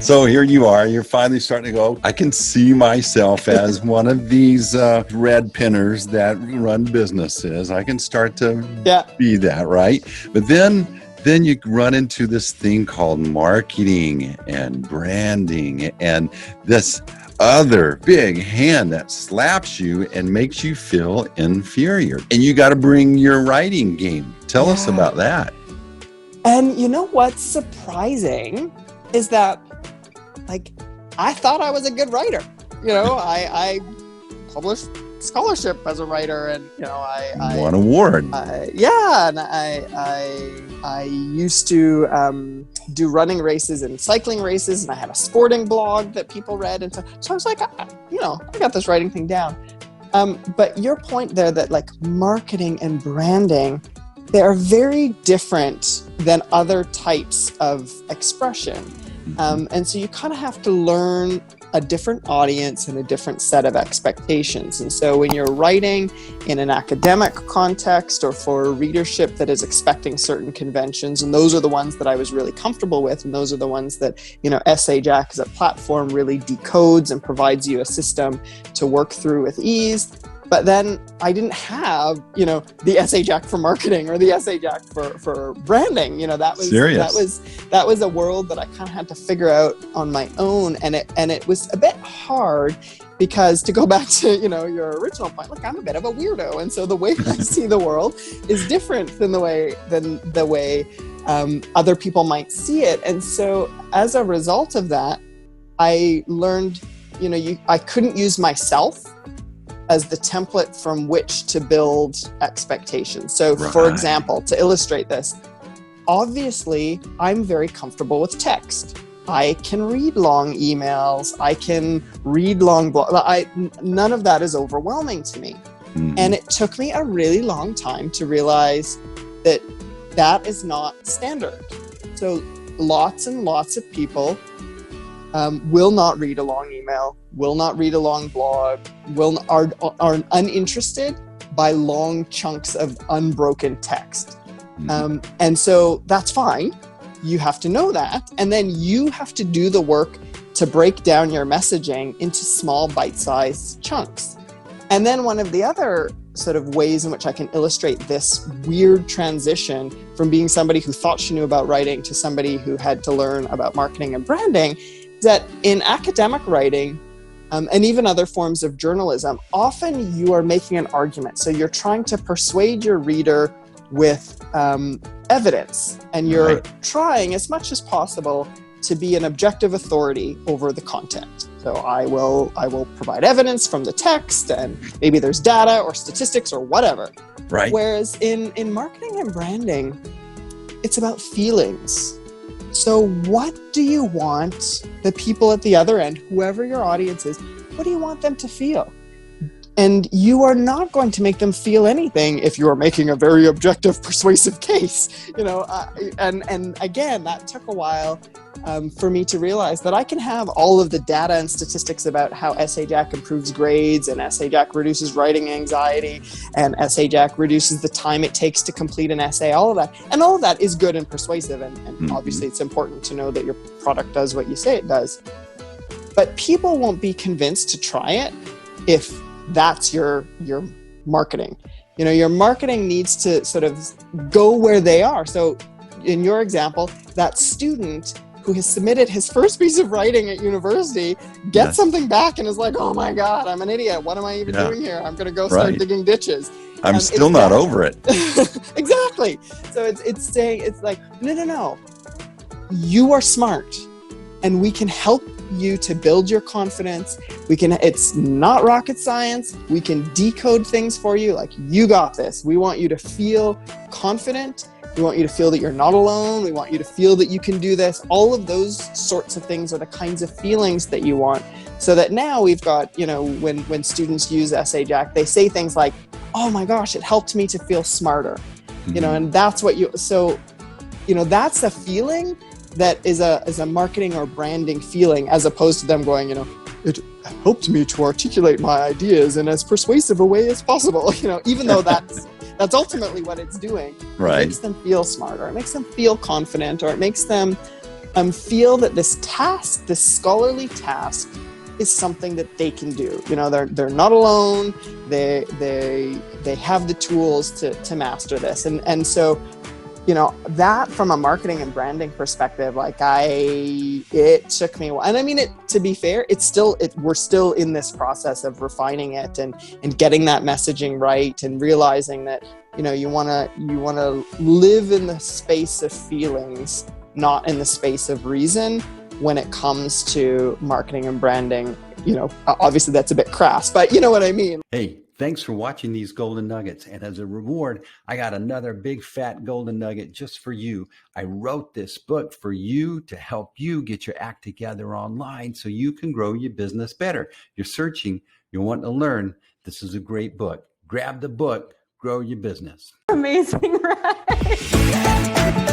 So here you are, you're finally starting to go, I can see myself as one of these red pinners that run businesses. I can start to be that, right? But then you run into this thing called marketing and branding and this other big hand that slaps you and makes you feel inferior. And you got to bring your writing game. Tell us about that. And you know what's surprising is that, like, I thought I was a good writer. You know, I published scholarship as a writer, and you know, I won an award. And I used to do running races and cycling races, and I had a sporting blog that people read, and so I was like, I got this writing thing down. But your point there, that like marketing and branding, they are very different than other types of expression. And so you kind of have to learn a different audience and a different set of expectations. And so when you're writing in an academic context or for a readership that is expecting certain conventions, and those are the ones that I was really comfortable with, and those are the ones that, you know, Essay Jack as a platform really decodes and provides you a system to work through with ease. But then I didn't have, you know, the Essay Jack for marketing or the Essay Jack for branding. You know, that was a world that I kind of had to figure out on my own, and it was a bit hard because, to go back to, you know, your original point, look, I'm a bit of a weirdo, and so the way I see the world is different than the way other people might see it. And so as a result of that, I learned, you know, I couldn't use myself as the template from which to build expectations. So for example, to illustrate this, obviously I'm very comfortable with text. I can read long emails. I can read long blogs. None of that is overwhelming to me. And it took me a really long time to realize that that is not standard. So lots and lots of people will not read a long email, will not read a long blog, are uninterested by long chunks of unbroken text. And so that's fine. You have to know that. And then you have to do the work to break down your messaging into small bite-sized chunks. And then one of the other sort of ways in which I can illustrate this weird transition from being somebody who thought she knew about writing to somebody who had to learn about marketing and branding, that in academic writing, and even other forms of journalism, often you are making an argument. So you're trying to persuade your reader with evidence, and you're trying as much as possible to be an objective authority over the content. So I will provide evidence from the text, and maybe there's data or statistics or whatever. Right. Whereas in marketing and branding, it's about feelings. So what do you want the people at the other end, whoever your audience is, what do you want them to feel? And you are not going to make them feel anything if you are making a very objective, persuasive case, you know. And again, that took a while for me to realize that I can have all of the data and statistics about how Essay Jack improves grades, and Essay Jack reduces writing anxiety, and Essay Jack reduces the time it takes to complete an essay, all of that. And all of that is good and persuasive. And obviously it's important to know that your product does what you say it does. But people won't be convinced to try it if that's your marketing. You know, your marketing needs to sort of go where they are. So in your example, that student who has submitted his first piece of writing at university gets something back and is like, oh my God, I'm an idiot. What am I even doing here? I'm going to go start digging ditches. I'm still not over it. Exactly. So it's saying, it's like, no. You are smart, and we can help you to build your confidence. It's not rocket science. We can decode things for you. Like, you got this. We want you to feel confident. We want you to feel that you're not alone. We want you to feel that you can do this. All of those sorts of things are the kinds of feelings that you want. So that now we've got, you know, when students use Essay Jack, they say things like, oh my gosh, it helped me to feel smarter. You know, and that's what that's a feeling that is a marketing or branding feeling, as opposed to them going, you know, it helped me to articulate my ideas in as persuasive a way as possible. You know, even though that's ultimately what it's doing. Right. It makes them feel smarter. It makes them feel confident, or it makes them feel that this task, this scholarly task, is something that they can do. You know, they're not alone. They have the tools to master this. And so, you know, that from a marketing and branding perspective, like it took me a while. And I mean, to be fair, we're still in this process of refining it and getting that messaging right and realizing that, you know, you want to live in the space of feelings, not in the space of reason when it comes to marketing and branding. You know, obviously that's a bit crass, but you know what I mean. Hey, thanks for watching these Golden Nuggets. And as a reward, I got another big fat Golden Nugget just for you. I wrote this book for you to help you get your act together online so you can grow your business better. You're searching, you want to learn. This is a great book. Grab the book, grow your business. Amazing, right?